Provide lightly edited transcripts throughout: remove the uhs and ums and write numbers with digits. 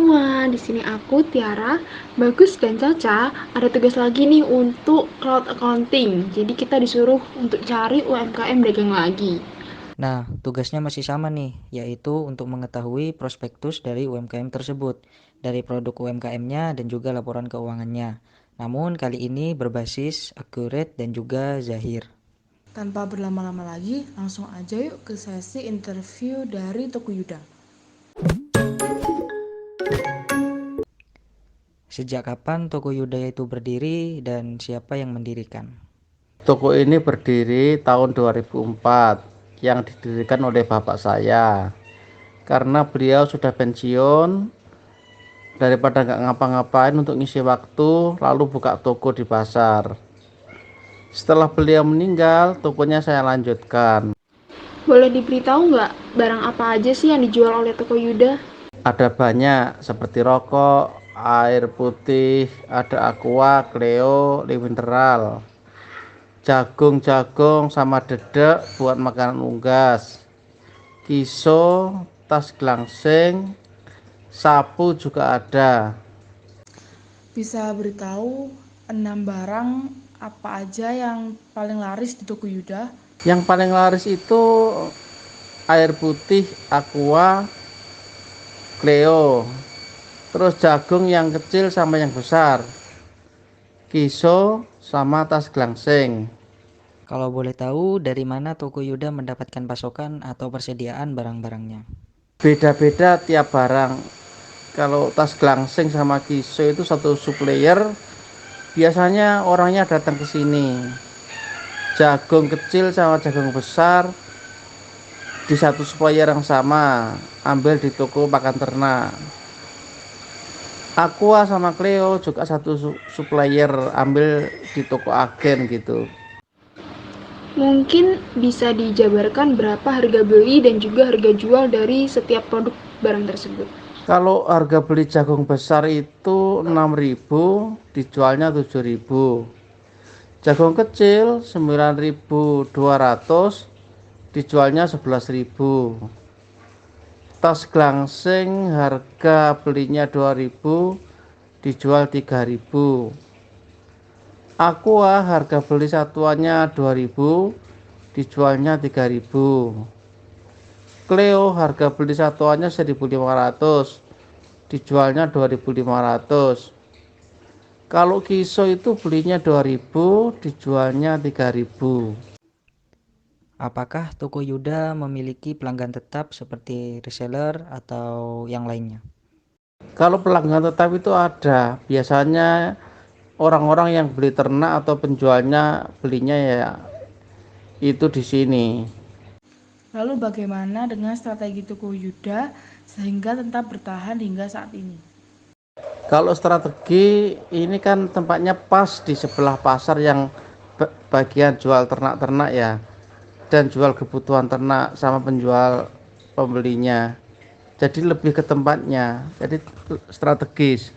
semua, di sini aku Tiara, Bagus dan Caca. Ada tugas lagi nih untuk cloud accounting. Jadi kita disuruh untuk cari UMKM dagang lagi. Nah, tugasnya masih sama nih, yaitu untuk mengetahui prospektus dari UMKM tersebut, dari produk UMKM-nya dan juga laporan keuangannya. Namun kali ini berbasis akurat dan juga zahir. Tanpa berlama-lama lagi, langsung aja yuk ke sesi interview dari Tokuyuda. Sejak kapan Toko Yudaya itu berdiri dan siapa yang mendirikan? Toko ini berdiri tahun 2004 yang didirikan oleh bapak saya. Karena beliau sudah pensiun, daripada nggak ngapa-ngapain untuk ngisi waktu, lalu buka toko di pasar. Setelah beliau meninggal, tokonya saya lanjutkan. Boleh diberitahu nggak barang apa aja sih yang dijual oleh Toko Yuda? Ada banyak seperti rokok, air putih, ada aqua, Cleo, mineral, jagung sama dedek buat makanan unggas, kiso, tas gelangsing, sapu juga ada. Bisa beritahu 6 barang apa aja yang paling laris di Tokuyuda? Yang paling laris itu air putih, aqua, Cleo, terus jagung yang kecil sama yang besar, kiso sama tas gelangsing. Kalau boleh tahu, dari mana Toko Yuda mendapatkan pasokan atau persediaan barang-barangnya? Beda-beda tiap barang. Kalau tas gelangsing sama kiso itu satu supplier, biasanya orangnya datang ke sini. Jagung kecil sama jagung besar di satu supplier yang sama, ambil di toko pakan ternak. Aqua sama Cleo juga satu supplier, ambil di toko agen gitu. Mungkin bisa dijabarkan berapa harga beli dan juga harga jual dari setiap produk barang tersebut. Kalau harga beli jagung besar itu 6.000, dijualnya 7.000. Jagung kecil 9.200, dijualnya 11.000. Tas gelangsing harga belinya 2.000, dijual 3.000. Aqua harga beli satuannya 2.000, dijualnya 3.000. Cleo harga beli satuannya 1.500, dijualnya 2.500. Kalau kiso itu belinya 2.000, dijualnya 3.000. Apakah Toko Yuda memiliki pelanggan tetap seperti reseller atau yang lainnya? Kalau pelanggan tetap itu ada, biasanya orang-orang yang beli ternak atau penjualnya belinya ya itu di sini. Lalu bagaimana dengan strategi Tokuyuda sehingga tetap bertahan hingga saat ini? Kalau strategi ini kan tempatnya pas di sebelah pasar yang bagian jual ternak-ternak ya, dan jual kebutuhan ternak sama penjual pembelinya. Jadi lebih ke tempatnya, jadi strategis.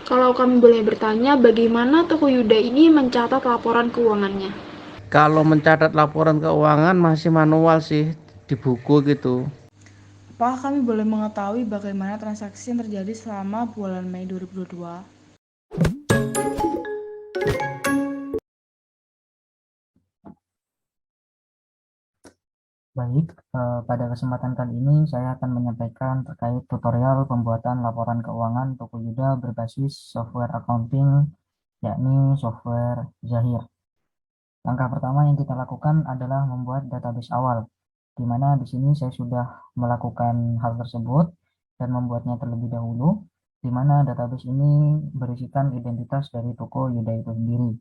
Kalau kami boleh bertanya, bagaimana Toko Yuda ini mencatat laporan keuangannya? Kalau mencatat laporan keuangan masih manual sih, di buku gitu. Apakah kami boleh mengetahui bagaimana transaksi yang terjadi selama bulan Mei 2022? Baik, pada kesempatan kali ini saya akan menyampaikan terkait tutorial pembuatan laporan keuangan Toko Yuda berbasis software accounting, yakni software Zahir. Langkah pertama yang kita lakukan adalah membuat database awal, di mana di sini saya sudah melakukan hal tersebut dan membuatnya terlebih dahulu, di mana database ini berisikan identitas dari toko Yuda itu sendiri.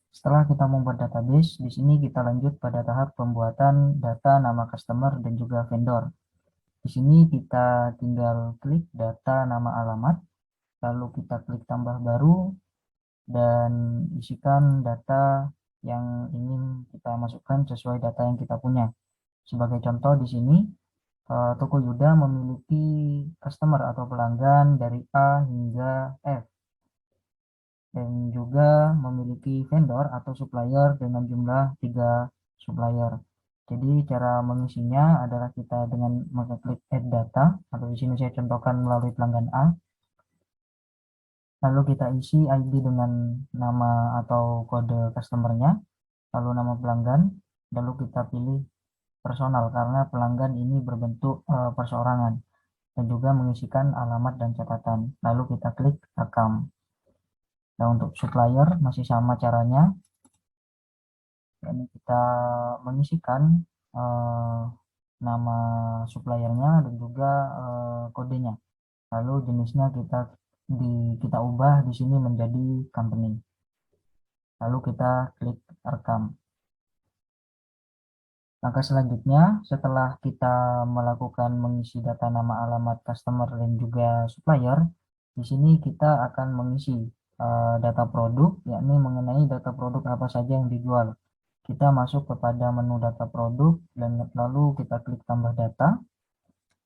Setelah kita membuat database, di sini kita lanjut pada tahap pembuatan data nama customer dan juga vendor. Di sini kita tinggal klik data nama alamat, lalu kita klik tambah baru, dan isikan data yang ingin kita masukkan sesuai data yang kita punya. Sebagai contoh di sini, Toko Yuda memiliki customer atau pelanggan dari A hingga F, dan juga memiliki vendor atau supplier dengan jumlah 3 supplier. Jadi cara mengisinya adalah kita dengan mengklik add data, atau di sini saya contohkan melalui pelanggan A. Lalu kita isi ID dengan nama atau kode customernya, lalu nama pelanggan, lalu kita pilih personal karena pelanggan ini berbentuk perseorangan, dan juga mengisikan alamat dan catatan. Lalu kita klik rekam. Nah, untuk supplier masih sama caranya. Ini kita mengisikan nama suppliernya dan juga kodenya. Lalu jenisnya kita ubah di sini menjadi company. Lalu kita klik rekam. Langkah selanjutnya, setelah kita melakukan mengisi data nama, alamat customer dan juga supplier, di sini kita akan mengisi data produk, yakni mengenai data produk apa saja yang dijual. Kita masuk kepada menu data produk dan lalu kita klik tambah data.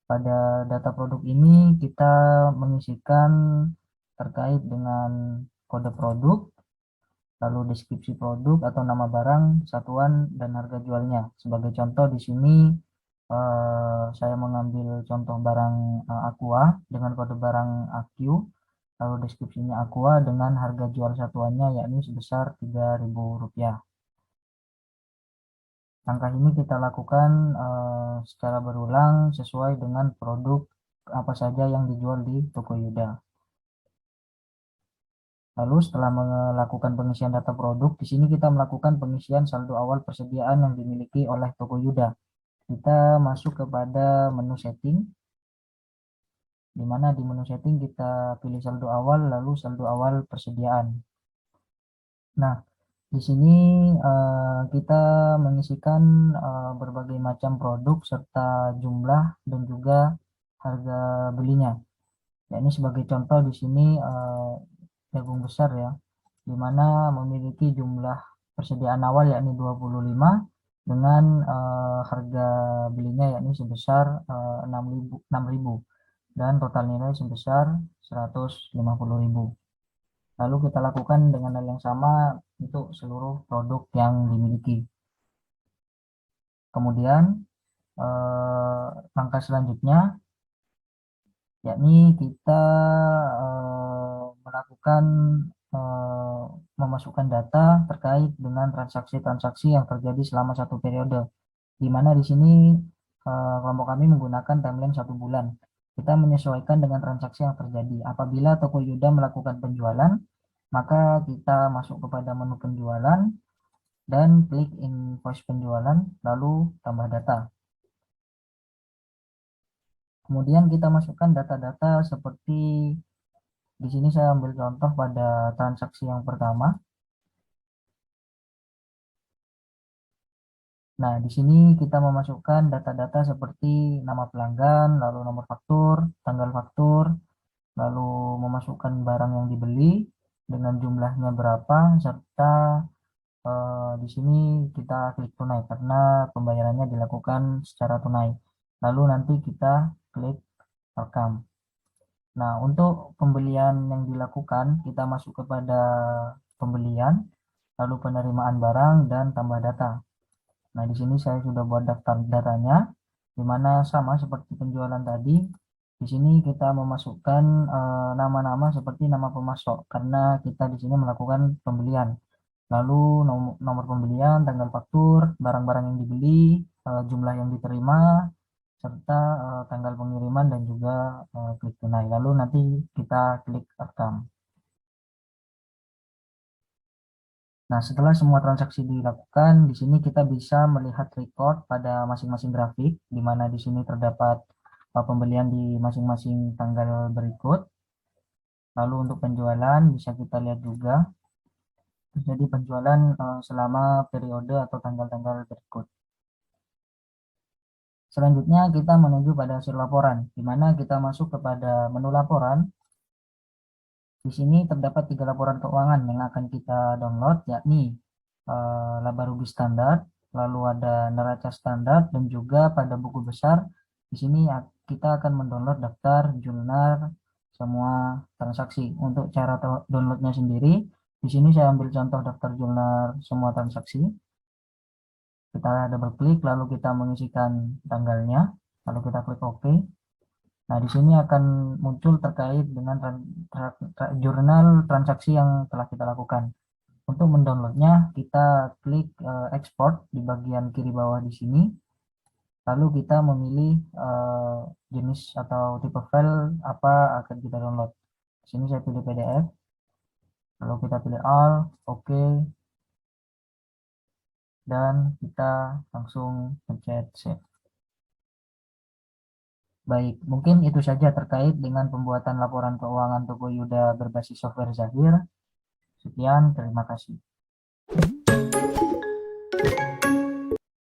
Pada data produk ini kita mengisikan terkait dengan kode produk, lalu deskripsi produk atau nama barang, satuan, dan harga jualnya. Sebagai contoh di sini saya mengambil contoh barang Aqua dengan kode barang AQ, lalu deskripsinya Aqua dengan harga jual satuannya yakni sebesar Rp3.000. Langkah ini kita lakukan secara berulang sesuai dengan produk apa saja yang dijual di Toko Yuda. Lalu setelah melakukan pengisian data produk, di sini kita melakukan pengisian saldo awal persediaan yang dimiliki oleh Toko Yuda. Kita masuk kepada menu setting, di mana di menu setting kita pilih saldo awal, lalu saldo awal persediaan. Nah, di sini kita mengisikan berbagai macam produk serta jumlah dan juga harga belinya. Ya, ini sebagai contoh di sini jagung besar ya, di mana memiliki jumlah persediaan awal yakni 25 dengan harga belinya yakni sebesar 6.000 dan total nilai sebesar 150.000. Lalu kita lakukan dengan hal yang sama untuk seluruh produk yang dimiliki. Kemudian langkah selanjutnya yakni kita melakukan memasukkan data terkait dengan transaksi-transaksi yang terjadi selama satu periode, di mana di sini kelompok kami menggunakan timeline 1 bulan. Kita menyesuaikan dengan transaksi yang terjadi. Apabila Toko Yuda melakukan penjualan, maka kita masuk kepada menu penjualan dan klik invoice penjualan, lalu tambah data. Kemudian kita masukkan data-data seperti di sini saya ambil contoh pada transaksi yang pertama. Nah, di sini kita memasukkan data-data seperti nama pelanggan, lalu nomor faktur, tanggal faktur, lalu memasukkan barang yang dibeli dengan jumlahnya berapa, serta di sini kita klik tunai karena pembayarannya dilakukan secara tunai. Lalu nanti kita klik rekam. Nah, untuk pembelian yang dilakukan, kita masuk kepada pembelian, lalu penerimaan barang dan tambah data. Nah, di sini saya sudah buat daftar datanya, di mana sama seperti penjualan tadi. Di sini kita memasukkan nama-nama seperti nama pemasok karena kita di sini melakukan pembelian. Lalu nomor pembelian, tanggal faktur, barang-barang yang dibeli, jumlah yang diterima, serta tanggal pengiriman dan juga klik tunai. Lalu nanti kita klik rekam. Nah, setelah semua transaksi dilakukan, di sini kita bisa melihat record pada masing-masing grafik, di mana di sini terdapat pembelian di masing-masing tanggal berikut. Lalu untuk penjualan bisa kita lihat juga terjadi penjualan selama periode atau tanggal-tanggal berikut. Selanjutnya kita menuju pada hasil laporan, di mana kita masuk kepada menu laporan. Di sini terdapat 3 laporan keuangan yang akan kita download, yakni laba rugi standar, lalu ada neraca standar, dan juga pada buku besar. Di sini kita akan mendownload daftar jurnal semua transaksi. Untuk cara downloadnya sendiri, di sini saya ambil contoh daftar jurnal semua transaksi. Kita double klik, lalu kita mengisikan tanggalnya, lalu kita klik OK. Nah, di sini akan muncul terkait dengan jurnal transaksi yang telah kita lakukan. Untuk mendownloadnya, kita klik export di bagian kiri bawah di sini. Lalu kita memilih jenis atau tipe file apa akan kita download. Di sini saya pilih PDF. Lalu kita pilih all, OK. Dan kita langsung pencet save. Baik, mungkin itu saja terkait dengan pembuatan laporan keuangan Toko Yuda berbasis software Zahir. Sekian, terima kasih.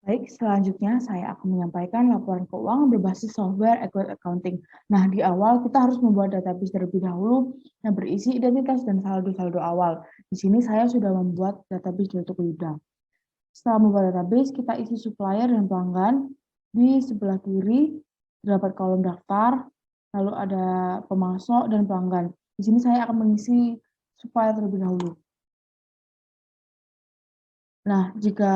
Baik, selanjutnya saya akan menyampaikan laporan keuangan berbasis software accounting. Nah, di awal kita harus membuat database terlebih dahulu yang berisi identitas dan saldo-saldo awal. Di sini saya sudah membuat database dari Toko Yuda. Setelah membuat database, kita isi supplier dan pelanggan. Di sebelah kiri terdapat kolom daftar, lalu ada pemasok dan pelanggan. Di sini saya akan mengisi supplier terlebih dahulu. Nah, jika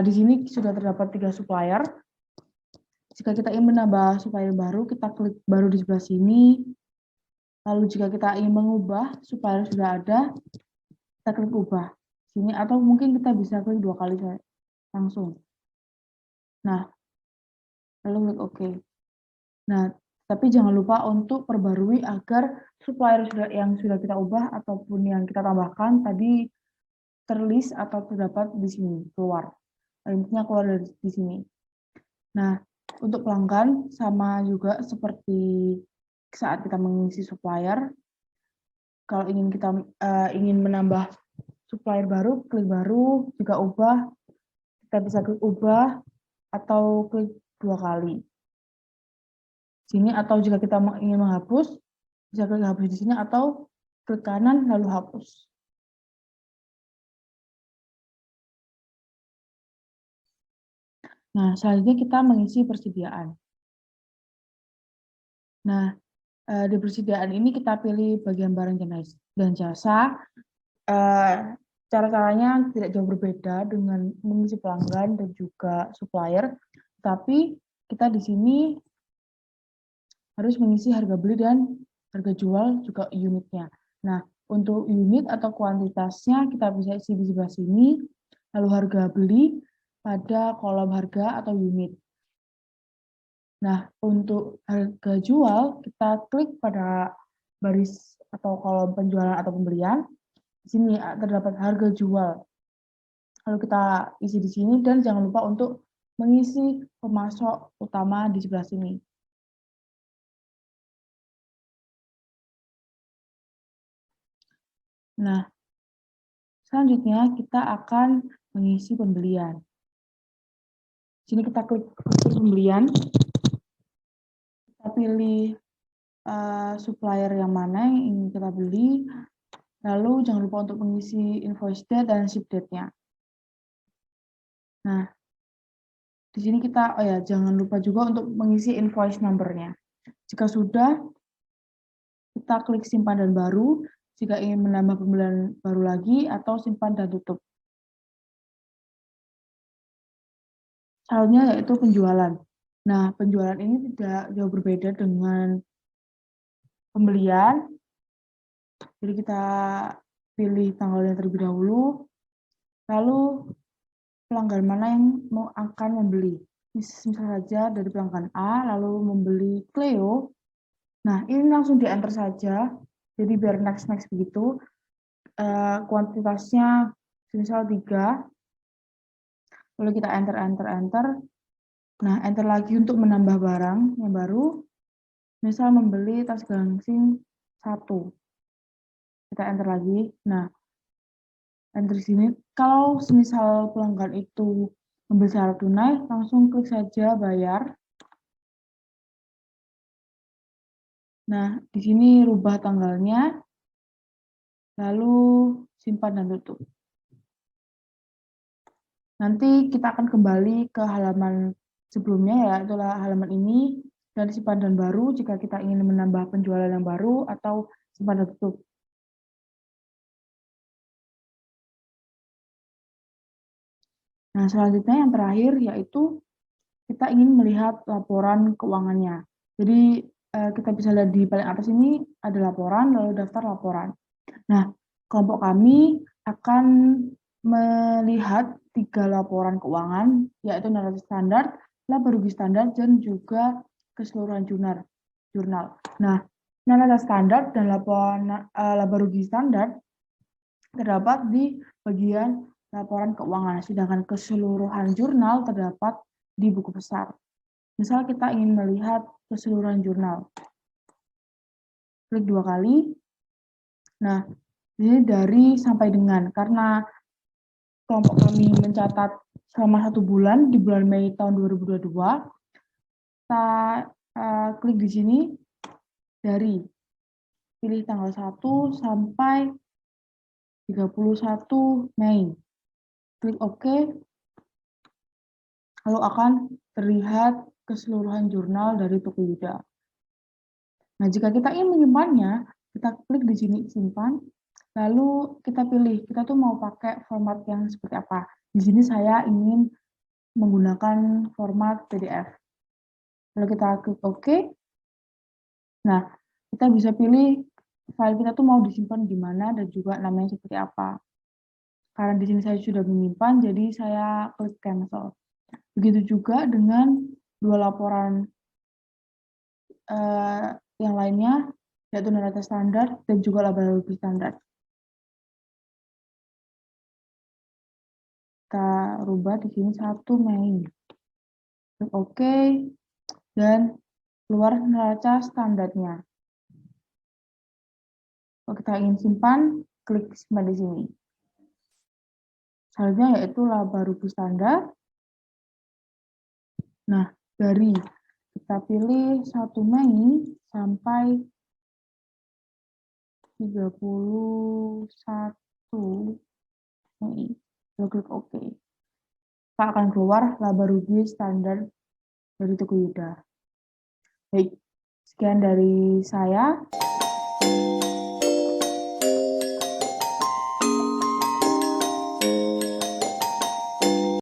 di sini sudah terdapat 3 supplier, jika kita ingin menambah supplier baru, kita klik baru di sebelah sini. Lalu jika kita ingin mengubah supplier sudah ada, kita klik ubah sini, atau mungkin kita bisa klik 2 kali langsung. Nah, lalu klik OK. Nah, tapi jangan lupa untuk perbarui agar supplier yang sudah kita ubah ataupun yang kita tambahkan tadi terlist atau terdapat di sini, keluar. Intinya keluar dari di sini. Nah, untuk pelanggan sama juga seperti saat kita mengisi supplier. Kalau ingin menambah supplier baru, klik baru. Jika ubah, kita bisa klik ubah atau klik 2 kali. Sini, atau jika kita ingin menghapus, bisa klik hapus di sini atau klik kanan lalu hapus. Nah, selanjutnya kita mengisi persediaan. Nah, di persediaan ini kita pilih bagian barang dan jasa. Cara-caranya tidak jauh berbeda dengan mengisi pelanggan dan juga supplier, tapi kita di sini harus mengisi harga beli dan harga jual juga unitnya. Nah, untuk unit atau kuantitasnya kita bisa isi di sebelah sini, lalu harga beli pada kolom harga atau unit. Nah, untuk harga jual, kita klik pada baris atau kolom penjualan atau pembelian. Di sini terdapat harga jual. Lalu kita isi di sini dan jangan lupa untuk mengisi pemasok utama di sebelah sini. Nah, selanjutnya kita akan mengisi pembelian. Di sini kita klik pembelian. Kita pilih supplier yang mana yang ingin kita beli. Lalu jangan lupa untuk mengisi invoice date dan ship date-nya. Nah, di sini kita jangan lupa juga untuk mengisi invoice number-nya. Jika sudah, kita klik simpan dan baru jika ingin menambah pembelian baru lagi atau simpan dan tutup. Saldonya yaitu penjualan. Nah, penjualan ini tidak jauh berbeda dengan pembelian. Jadi kita pilih tanggalnya terlebih dahulu, lalu pelanggan mana yang akan membeli. Misal saja dari pelanggan A, lalu membeli Cleo. Nah, ini langsung di-enter saja. Jadi biar next begitu. Kuantitasnya misal 3. Lalu kita enter. Nah, enter lagi untuk menambah barang yang baru. Misal membeli tas gangsing 1. Kita enter lagi. Nah, enter di sini. Kalau semisal pelanggan itu membeli secara tunai, langsung klik saja bayar. Nah, di sini rubah tanggalnya, lalu simpan dan tutup. Nanti kita akan kembali ke halaman sebelumnya, yaitu halaman ini, dan simpan dan baru jika kita ingin menambah penjualan yang baru atau simpan dan tutup. Nah, selanjutnya yang terakhir yaitu kita ingin melihat laporan keuangannya. Jadi kita bisa lihat di paling atas ini ada laporan, lalu daftar laporan. Nah, kelompok kami akan melihat 3 laporan keuangan, yaitu neraca standar, laba rugi standar, dan juga keseluruhan jurnal. Nah, neraca standar dan laba rugi standar terdapat di bagian laporan keuangan, sedangkan keseluruhan jurnal terdapat di buku besar. Misal kita ingin melihat keseluruhan jurnal, klik 2 kali. Nah, ini dari sampai dengan, karena kelompok kami mencatat selama 1 bulan, di bulan Mei tahun 2022, kita klik di sini, dari pilih tanggal 1 sampai 31 Mei. Klik OK, lalu akan terlihat keseluruhan jurnal dari Tokuyuda. Nah, jika kita ingin menyimpannya, kita klik di sini simpan, lalu kita pilih, kita tuh mau pakai format yang seperti apa. Di sini saya ingin menggunakan format PDF. Lalu kita klik OK. Nah, kita bisa pilih file kita tuh mau disimpan di mana dan juga namanya seperti apa. Karena di sini saya sudah menyimpan, jadi saya klik cancel. Begitu juga dengan 2 laporan yang lainnya, yaitu neraca standar dan juga laba rugi standar. Kita rubah di sini 1 Mei. Klik OK, dan keluar neraca standarnya. Kalau kita ingin simpan, klik simpan di sini. Selanjutnya yaitu laba rugi standar. Nah, dari kita pilih 1 Mei sampai 31 Mei. Lalu klik OK. Maka akan keluar laba rugi standar dari Tokuyuda. Baik, sekian dari saya.